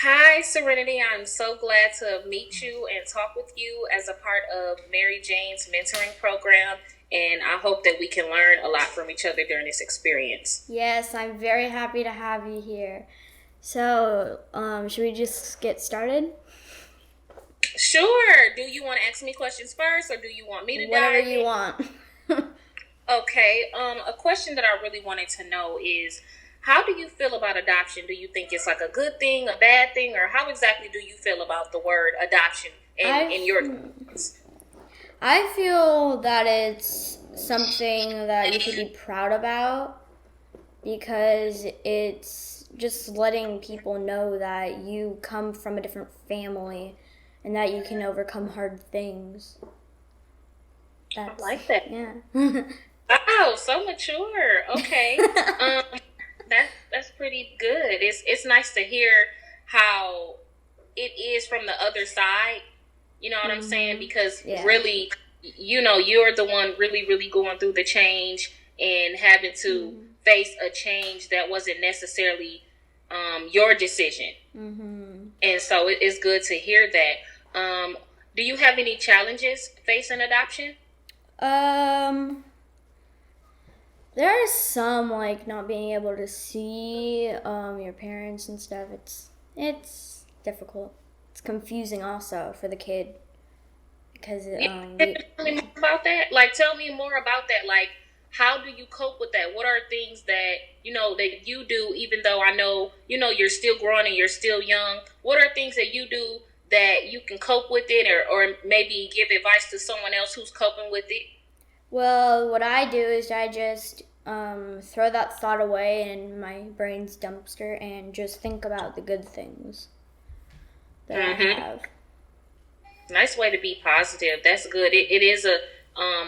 Hi, Serenity. I'm so glad to meet you and talk with you as a part of Mary Jane's mentoring program. And I hope that we can learn a lot from each other during this experience. Yes, I'm very happy to have you here. So, should we just get started? Sure. Do you want to ask me questions first or do you want me to Whatever dive you in? want. Okay. A question that I really wanted to know is how do you feel about adoption? Do you think it's like a good thing, a bad thing, or how exactly do you feel about the word adoption in your I experience? I feel that it's something that you should be proud about because it's just letting people know that you come from a different family and that you can overcome hard things. I That's like that. yeah. Oh, so mature. Okay. Um, that's pretty good. It's nice to hear how it is from the other side. You know what I'm saying? Because Yeah. really, you're the one really going through the change and having to face a change that wasn't necessarily your decision. And so it's good to hear that. Do you have any challenges facing adoption? Um, there are some like not being able to see your parents and stuff. It's difficult. It's confusing also for the kid because Yeah, can you tell me more about that? Like, tell me more about that. Like, how do you cope with that? What are things that that you do? Even though I know you're still growing and you're still young. What are things that you do that you can cope with it, or maybe give advice to someone else who's coping with it? well, what I do is I just throw that thought away in my brain's dumpster and just think about the good things that I Mm-hmm. have. Nice way to be positive. That's good. It is a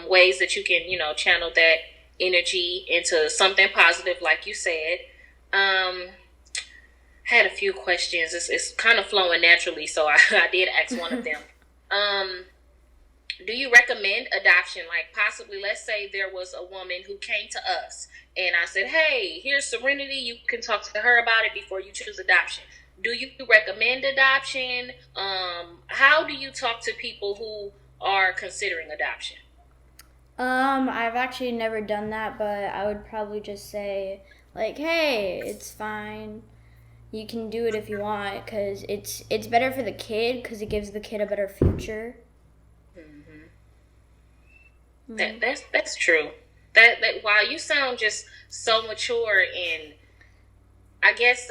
ways that you can channel that energy into something positive, like you said. Um, had a few questions. It's kind of flowing naturally, so I did ask one of them. Um, do you recommend adoption? Like, possibly, let's say there was a woman who came to us, and I said, "Hey, here's Serenity. You can talk to her about it before you choose adoption." Do you recommend adoption? How do you talk to people who are considering adoption? I've actually never done that, but I would probably just say like, "Hey, it's fine. You can do it if you want, because it's better for the kid, because it gives the kid a better future." Hmm. Mm. That's true. That wow, you sound just so mature, and I guess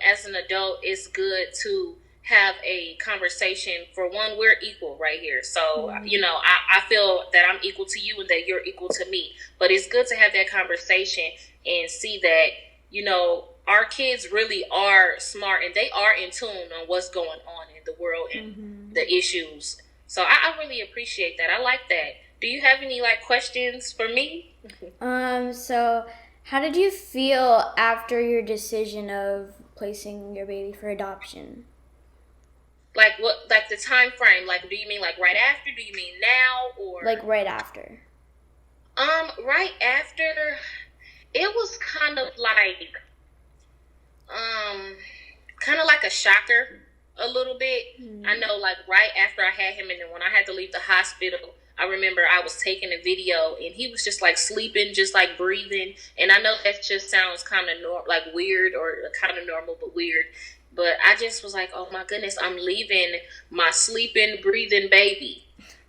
as an adult, it's good to have a conversation. For one, we're equal right here, so I feel that I'm equal to you and that you're equal to me. But it's good to have that conversation and see that our kids really are smart and they are in tune on what's going on in the world and the issues. So I really appreciate that. I like that. Do you have any like questions for me? So how did you feel after your decision of placing your baby for adoption? Like what? Like the time frame? Like, do you mean like right after? Do you mean now Like or right after? right after? It was um kind of like a shocker a little bit. I know, like right after I had him, and then when I had to leave the hospital, I remember I was taking a video, and he was just like sleeping, just like breathing. And I know that just sounds kind of like weird or kind of normal, but weird. But I just was like, oh my goodness, I'm leaving my sleeping, breathing baby.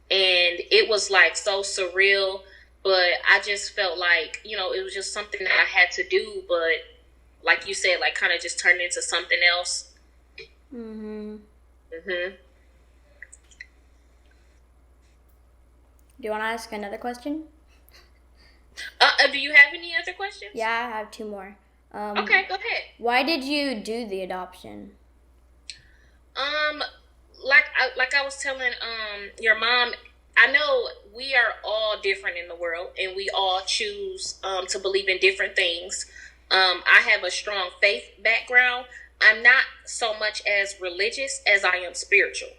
And it was like so surreal. But I just felt like, it was just something that I had to do. But like you said, like kind of just turned into something else. Mm-hmm. Hmm. Do you want to ask another question? Do you have any other questions? Yeah, I have two more. Okay, go ahead. Why did you do the adoption? Um, like I was telling your mom, I know we are all different in the world, and we all choose to believe in different things. I have a strong faith background. I'm not so much as religious as I am spiritual,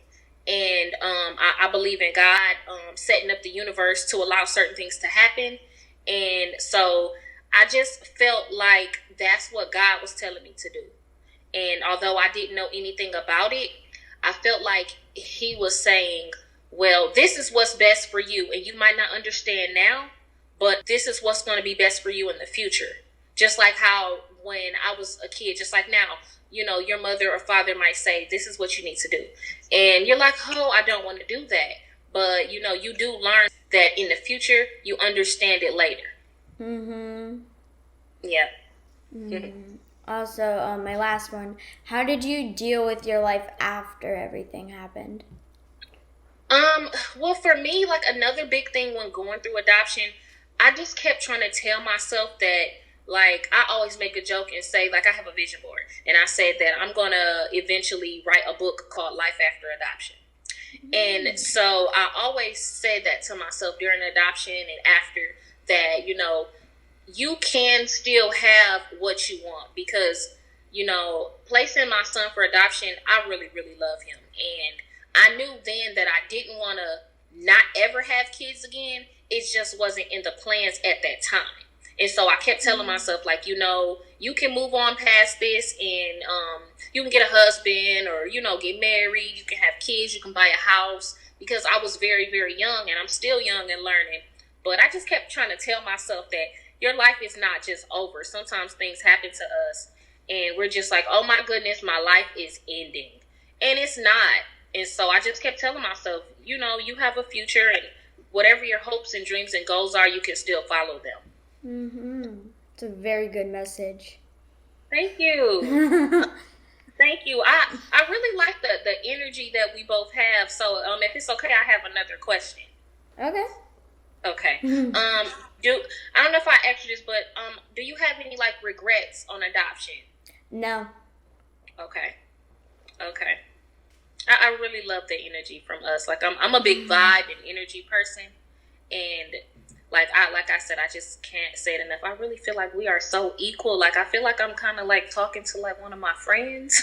and I believe in God setting up the universe to allow certain things to happen, and so I just felt like that's what God was telling me to do. And although I didn't know anything about it, I felt like he was saying, well, this is what's best for you. And you might not understand now, but this is what's going to be best for you in the future. Just like how when I was a kid, just like now, your mother or father might say, this is what you need to do. And you're like, oh, I don't want to do that. But, you do learn that in the future, you understand it later. Mm-hmm. Yeah. Mm-hmm. Also, my last one, how did you deal with your life after everything happened? Well, for me, like another big thing when going through adoption, I just kept trying to tell myself that, like, I always make a joke and say, like, I have a vision board. And I said that I'm going to eventually write a book called Life After Adoption. And so I always said that to myself during adoption and after that, you can still have what you want because, placing my son for adoption, I really, really love him. And I knew then that I didn't want to not ever have kids again. It just wasn't in the plans at that time. And so I kept telling myself, like, you can move on past this and you can get a husband or, get married. You can have kids. You can buy a house because I was very, very young and I'm still young and learning. But I just kept trying to tell myself that your life is not just over. Sometimes things happen to us and we're just like, oh my goodness, my life is ending. And it's not. And so I just kept telling myself, you have a future and whatever your hopes and dreams and goals are, you can still follow them. Mm-hmm. It's a very good message. Thank you. Thank you. I really like the energy that we both have. So if it's okay, I have another question. Okay. Okay. I don't know if I asked you this, but do you have any like regrets on adoption? No. Okay. I really love the energy from us. Like I'm a big vibe and energy person, and like I said, I just can't say it enough. I really feel like we are so equal. Like I feel like I'm kind of like talking to like one of my friends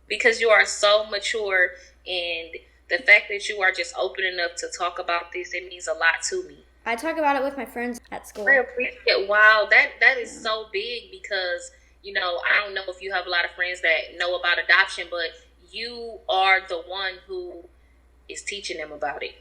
because you are so mature, and the fact that you are just open enough to talk about this, it means a lot to me. I talk about it with my friends at school. I appreciate. Wow, that is so big because I don't know if you have a lot of friends that know about adoption, but you are the one who is teaching them about it.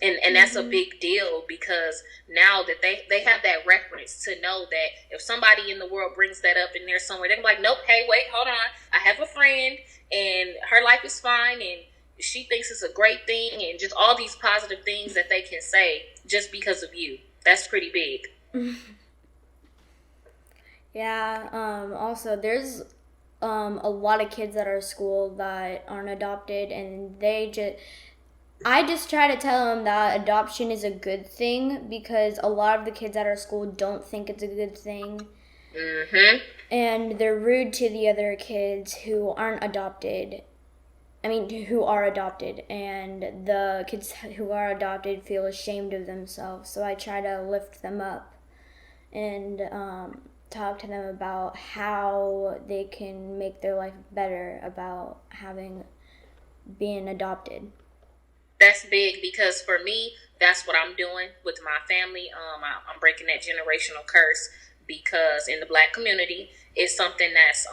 And that's a big deal because now that they have that reference to know that if somebody in the world brings that up and they're somewhere, they're like, nope, hey, wait, hold on. I have a friend and her life is fine and she thinks it's a great thing and just all these positive things that they can say just because of you. That's pretty big. Yeah, also there's a lot of kids at our school that aren't adopted, and I just try to tell them that adoption is a good thing because a lot of the kids at our school don't think it's a good thing. Mm-hmm. And they're rude to the other kids who aren't adopted. Who are adopted, and the kids who are adopted feel ashamed of themselves. So I try to lift them up and talk to them about how they can make their life better about being adopted. That's big because for me, that's what I'm doing with my family. I'm breaking that generational curse because in the Black community, it's something that's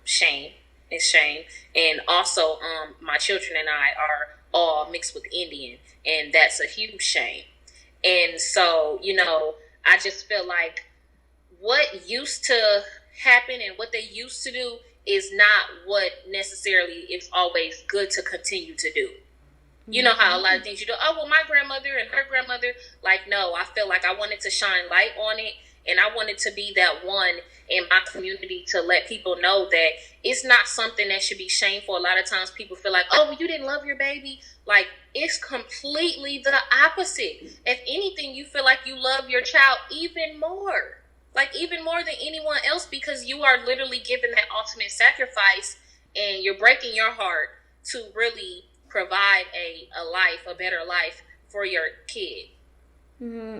shame. It's shame. And also, my children and I are all mixed with Indian, and that's a huge shame. And so, I just feel like what used to happen and what they used to do is not what necessarily is always good to continue to do. You know how a lot of things you do, oh, well, my grandmother and her grandmother, like, no, I feel like I wanted to shine light on it. And I wanted to be that one in my community to let people know that it's not something that should be shameful. A lot of times people feel like, oh, well, you didn't love your baby. Like, it's completely the opposite. If anything, you feel like you love your child even more. Like, even more than anyone else because you are literally giving that ultimate sacrifice and you're breaking your heart to really provide a better life for your kid.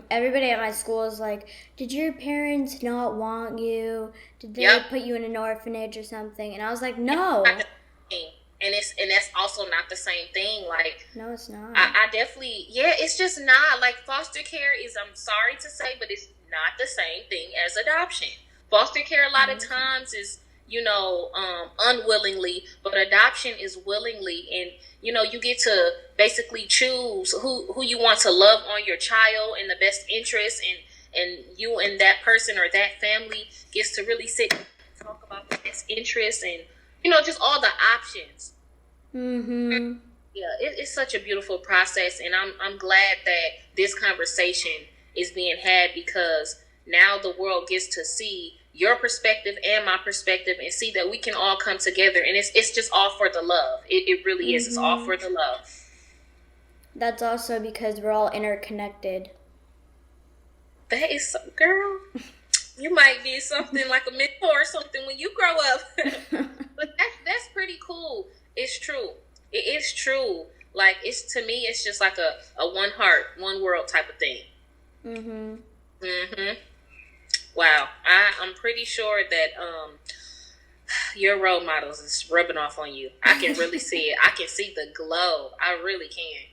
Everybody at my school is like, did your parents not want you? Did they put you in an orphanage or something? And I was like, no. And that's also not the same thing. Like, no, it's not. I definitely, it's just not. Like, foster care is, I'm sorry to say, but it's not the same thing as adoption. Foster care a lot of times is, unwillingly, but adoption is willingly. And, you get to basically choose who you want to love on your child in the best interest. And you and that person or that family gets to really sit and talk about the best interest and, just all the options. Mm-hmm. Yeah, it's such a beautiful process, and I'm glad that this conversation is being had, because now the world gets to see your perspective and my perspective, and see that we can all come together, and it's just all for the love. It really is. It's all for the love. That's also because we're all interconnected. That is, girl, you might be something like a mentor or something when you grow up. But that's pretty cool. It's true. It is true. Like, to me, it's just like a one heart, one world type of thing. Wow. I'm pretty sure that your role models is rubbing off on you. I can really see it. I can see the glow. I really can.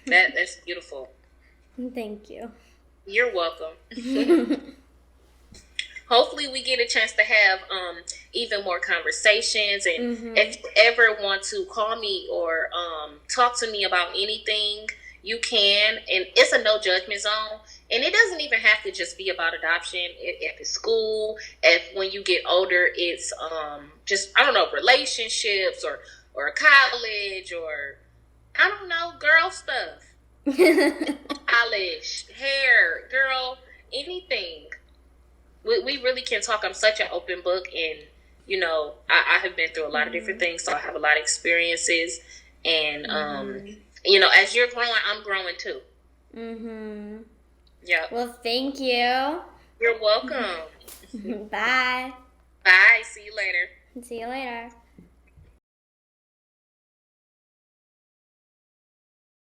That's beautiful. Thank you. You're welcome. Hopefully we get a chance to have even more conversations. And if you ever want to call me or talk to me about anything, you can. And it's a no judgment zone. And it doesn't even have to just be about adoption. If it's school, if when you get older, it's just, I don't know, relationships or college, or I don't know, girl stuff. College, hair, girl, anything. We really can talk. I'm such an open book, and I have been through a lot of different things, so I have a lot of experiences. And as you're growing, I'm growing too. Yeah. Well, thank you. You're welcome. Bye. Bye. See you later. See you later.